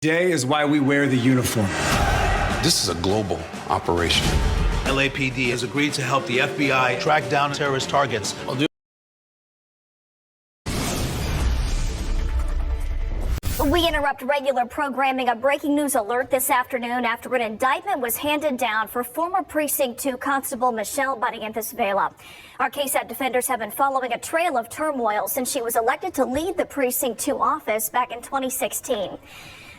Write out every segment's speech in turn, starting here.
Today is why we wear the uniform. This is a global operation. LAPD has agreed to help the FBI track down terrorist targets. We interrupt regular programming. A breaking news alert this afternoon after an indictment was handed down for former Precinct 2 Constable Michelle Vela. Our KSAT defenders have been following a trail of turmoil since she was elected to lead the Precinct 2 office back in 2016.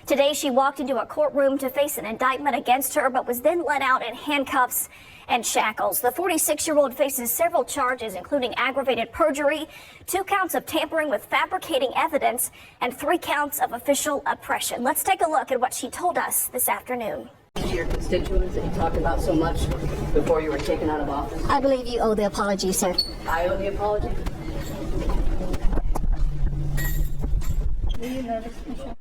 Today, she walked into a courtroom to face an indictment against her, but was then let out in handcuffs and shackles. The 46-year-old faces several charges, including aggravated perjury, 2 counts of tampering with fabricating evidence, and 3 counts of official oppression. Let's take a look at what she told us this afternoon. Your constituents that you talked about so much before you were taken out of office? I believe you owe the apology, sir. I owe the apology? Were you nervous, Michelle?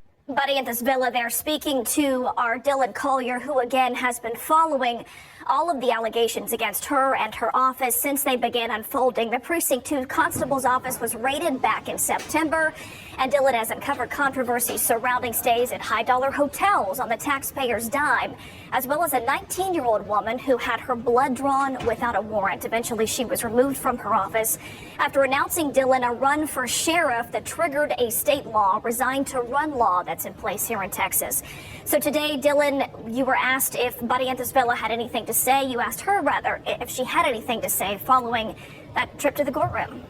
Vela there speaking to our Dylan Collier, who again has been following all of the allegations against her and her office since they began unfolding. The Precinct 2 Constable's office was raided back in September, and Dylan has uncovered controversies surrounding stays at high-dollar hotels on the taxpayer's dime, as well as a 19-year-old woman who had her blood drawn without a warrant. Eventually, she was removed from her office after announcing Dylan a run for sheriff that triggered a state law, resigned to run law that's in place here in Texas. So today, Dylan, you were asked if Vela had anything to say. You asked her, rather, if she had anything to say following that trip to the courtroom.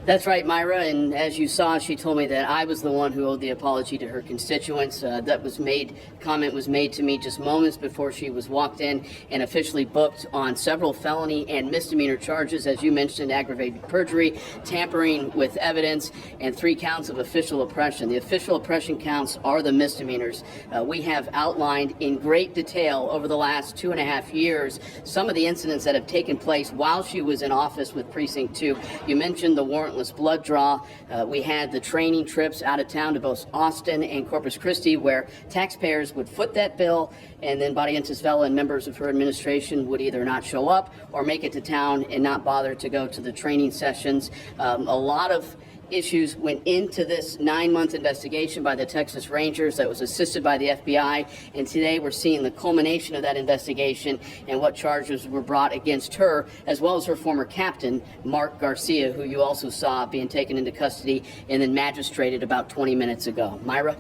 That's right, Myra, and as you saw, she told me that I was the one who owed the apology to her constituents. Comment was made to me just moments before she was walked in and officially booked on several felony and misdemeanor charges, as you mentioned, aggravated perjury, tampering with evidence, and 3 counts of official oppression. The official oppression counts are the misdemeanors. We have outlined in great detail over the last 2.5 years some of the incidents that have taken place while she was in office with Precinct 2. You mentioned the warrantless blood draw. We had the training trips out of town to both Austin and Corpus Christi, where taxpayers would foot that bill, and then Vela and members of her administration would either not show up or make it to town and not bother to go to the training sessions. A lot of issues went into this 9-month investigation by the Texas Rangers that was assisted by the FBI, and today we're seeing the culmination of that investigation and what charges were brought against her, as well as her former captain, Mark Garcia, who you also saw being taken into custody and then magistrated about 20 minutes ago. Myra?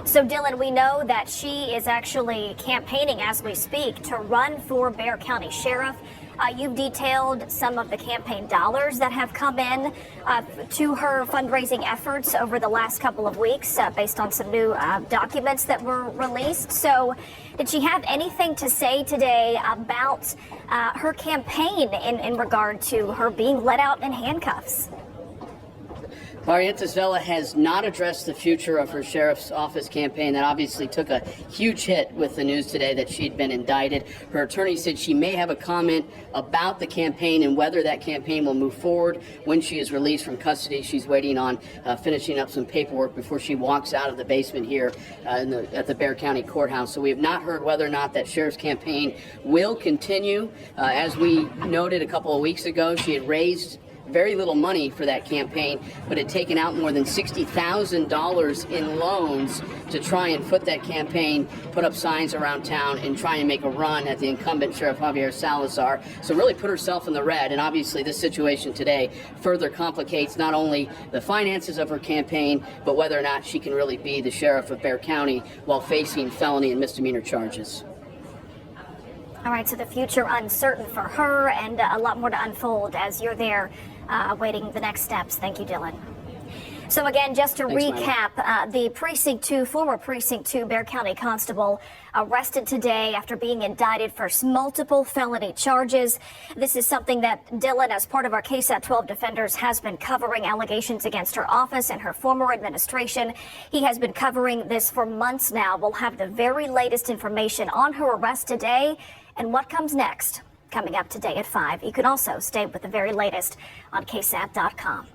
So, Dylan, we know that she is actually campaigning as we speak to run for Bexar County Sheriff. You've detailed some of the campaign dollars that have come in to her fundraising efforts over the last couple of weeks based on some new documents that were released. So did she have anything to say today about her campaign in regard to her being let out in handcuffs? Vela has not addressed the future of her sheriff's office campaign. That obviously took a huge hit with the news today that she'd been indicted. Her attorney said she may have a comment about the campaign and whether that campaign will move forward when she is released from custody. She's waiting on finishing up some paperwork before she walks out of the basement here at the Bexar County Courthouse. So we have not heard whether or not that sheriff's campaign will continue. As we noted a couple of weeks ago, she had raised very little money for that campaign, but had taken out more than $60,000 in loans to try and foot that campaign, put up signs around town, and try and make a run at the incumbent Sheriff Javier Salazar. So really put herself in the red, and obviously this situation today further complicates not only the finances of her campaign, but whether or not she can really be the sheriff of Bexar County while facing felony and misdemeanor charges. All right, so the future uncertain for her, and a lot more to unfold as you're there awaiting the next steps. Thank you, Dylan. So again, just to recap, the former Precinct 2 Bexar County Constable arrested today after being indicted for multiple felony charges. This is something that Dylan, as part of our KSAT 12 Defenders, has been covering, allegations against her office and her former administration. He has been covering this for months now. We'll have the very latest information on her arrest today and what comes next coming up today at 5. You can also stay with the very latest on KSAT.com.